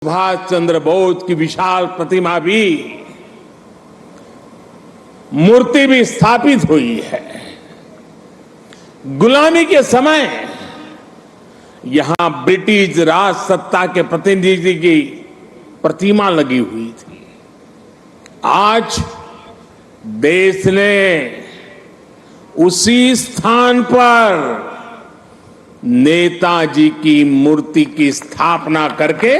सुभाष चंद्र बोस की विशाल प्रतिमा भी, मूर्ति भी स्थापित हुई है। गुलामी के समय यहां ब्रिटिश राज सत्ता के प्रतिनिधि की प्रतिमा लगी हुई थी। आज देश ने उसी स्थान पर नेताजी की मूर्ति की स्थापना करके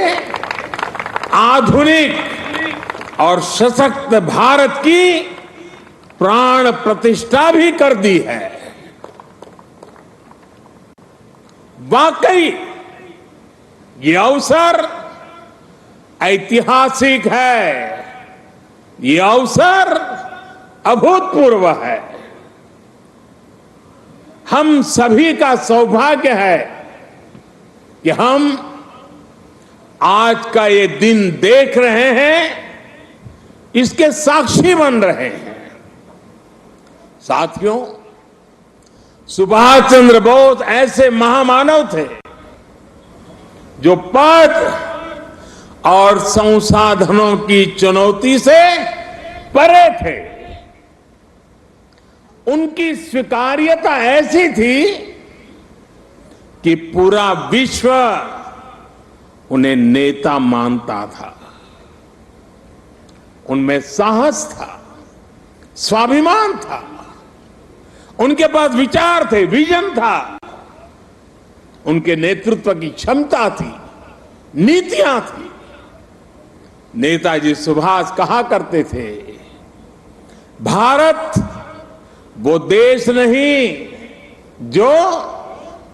आधुनिक और सशक्त भारत की प्राण प्रतिष्ठा भी कर दी है। वाकई ये अवसर ऐतिहासिक है, ये अवसर अभूतपूर्व है। हम सभी का सौभाग्य है कि हम आज का ये दिन देख रहे हैं, इसके साक्षी बन रहे हैं। साथियों, सुभाष चंद्र बोस ऐसे महामानव थे जो पद और संसाधनों की चुनौती से परे थे। उनकी स्वीकार्यता ऐसी थी कि पूरा विश्व उन्हें नेता मानता था। उनमें साहस था, स्वाभिमान था, उनके पास विचार थे, विजन था, उनके नेतृत्व की क्षमता थी, नीतियां थी। नेताजी सुभाष कहा करते थे, भारत वो देश नहीं जो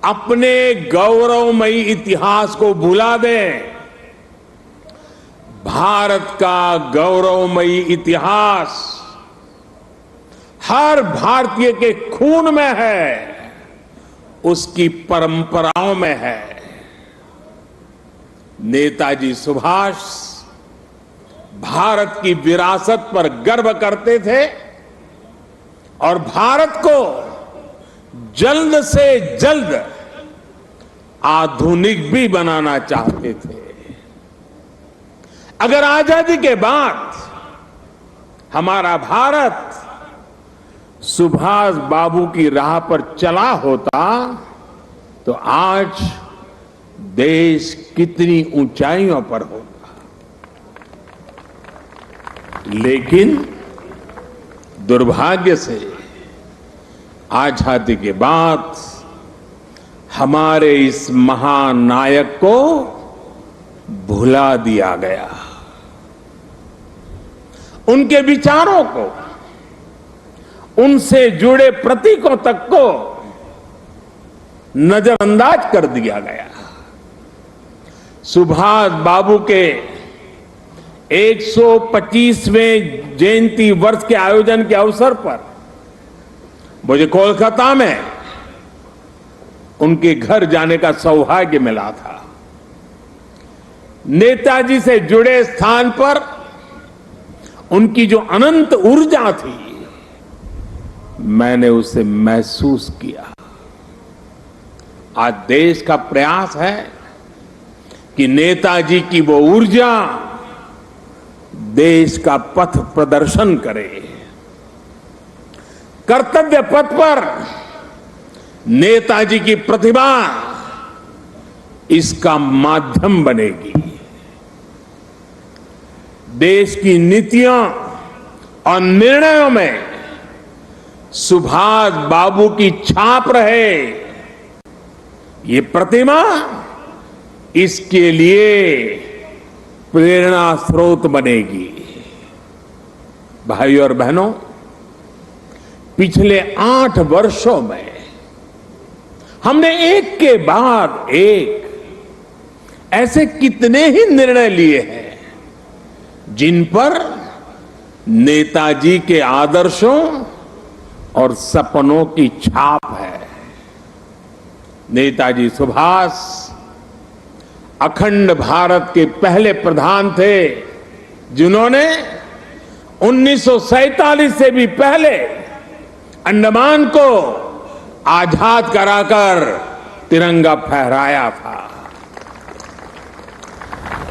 अपने गौरवमयी इतिहास को भुला दे। भारत का गौरवमयी इतिहास हर भारतीय के खून में है, उसकी परंपराओं में है। नेताजी सुभाष भारत की विरासत पर गर्व करते थे और भारत को जल्द से जल्द आधुनिक भी बनाना चाहते थे। अगर आजादी के बाद हमारा भारत सुभाष बाबू की राह पर चला होता तो आज देश कितनी ऊंचाइयों पर होता। लेकिन दुर्भाग्य से आजादी के बाद हमारे इस महानायक को भुला दिया गया। उनके विचारों को, उनसे जुड़े प्रतीकों तक को नजरअंदाज कर दिया गया। सुभाष बाबू के 125वें जयंती वर्ष के आयोजन के अवसर पर मुझे कोलकाता में उनके घर जाने का सौभाग्य मिला था। नेताजी से जुड़े स्थान पर उनकी जो अनंत ऊर्जा थी, मैंने उसे महसूस किया। आज देश का प्रयास है कि नेताजी की वो ऊर्जा देश का पथ प्रदर्शन करे। कर्तव्य पथ पर नेताजी की प्रतिभा इसका माध्यम बनेगी। देश की नीतियों और निर्णयों में सुभाष बाबू की छाप रहे, ये प्रतिमा इसके लिए प्रेरणा स्रोत बनेगी। भाइयों और बहनों, पिछले 8 वर्षों में हमने एक के बाद एक ऐसे कितने ही निर्णय लिए हैं जिन पर नेताजी के आदर्शों और सपनों की छाप है। नेताजी सुभाष अखंड भारत के पहले प्रधान थे जिन्होंने 1947 से भी पहले अंडमान को आजाद कराकर तिरंगा फहराया था।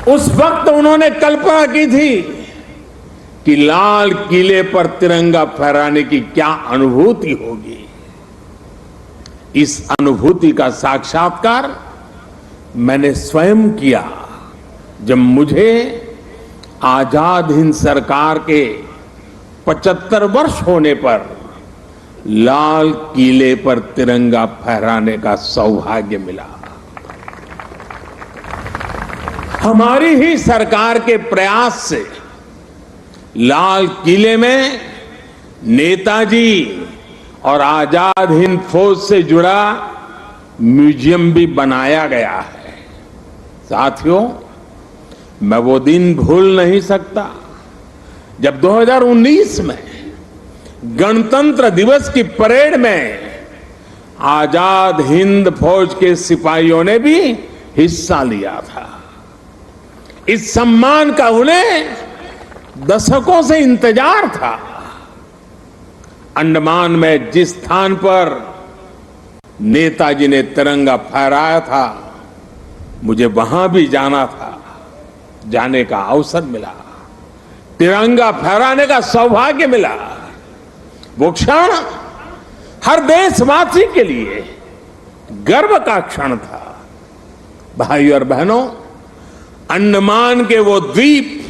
उस वक्त उन्होंने कल्पना की थी कि लाल किले पर तिरंगा फहराने की क्या अनुभूति होगी। इस अनुभूति का साक्षात्कार मैंने स्वयं किया जब मुझे आजाद हिंद सरकार के 75 वर्ष होने पर लाल किले पर तिरंगा फहराने का सौभाग्य मिला। हमारी ही सरकार के प्रयास से लाल किले में नेताजी और आजाद हिंद फौज से जुड़ा म्यूजियम भी बनाया गया है। साथियों, मैं वो दिन भूल नहीं सकता जब 2019 में गणतंत्र दिवस की परेड में आजाद हिंद फौज के सिपाहियों ने भी हिस्सा लिया था। इस सम्मान का उन्हें दशकों से इंतजार था। अंडमान में जिस स्थान पर नेताजी ने तिरंगा फहराया था, मुझे वहां भी जाना था। जाने का अवसर मिला, तिरंगा फहराने का सौभाग्य मिला। वो क्षण हर देशवासी के लिए गर्व का क्षण था। भाई और बहनों, अंडमान के वो द्वीप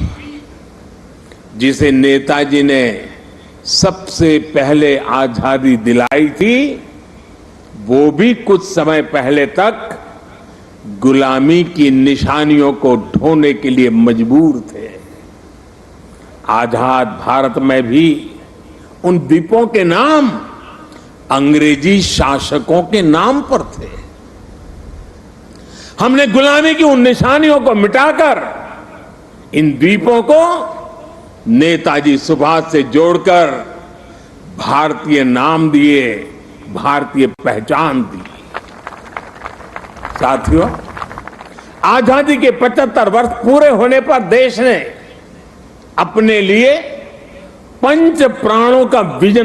जिसे नेताजी ने सबसे पहले आजादी दिलाई थी, वो भी कुछ समय पहले तक गुलामी की निशानियों को ढोने के लिए मजबूर थे। आजाद भारत में भी उन द्वीपों के नाम अंग्रेजी शासकों के नाम पर थे। हमने गुलामी की उन निशानियों को मिटाकर इन द्वीपों को नेताजी सुभाष से जोड़कर भारतीय नाम दिए, भारतीय पहचान दी। साथियों, आजादी के 75 वर्ष पूरे होने पर देश ने अपने लिए पंच प्राणों का विजन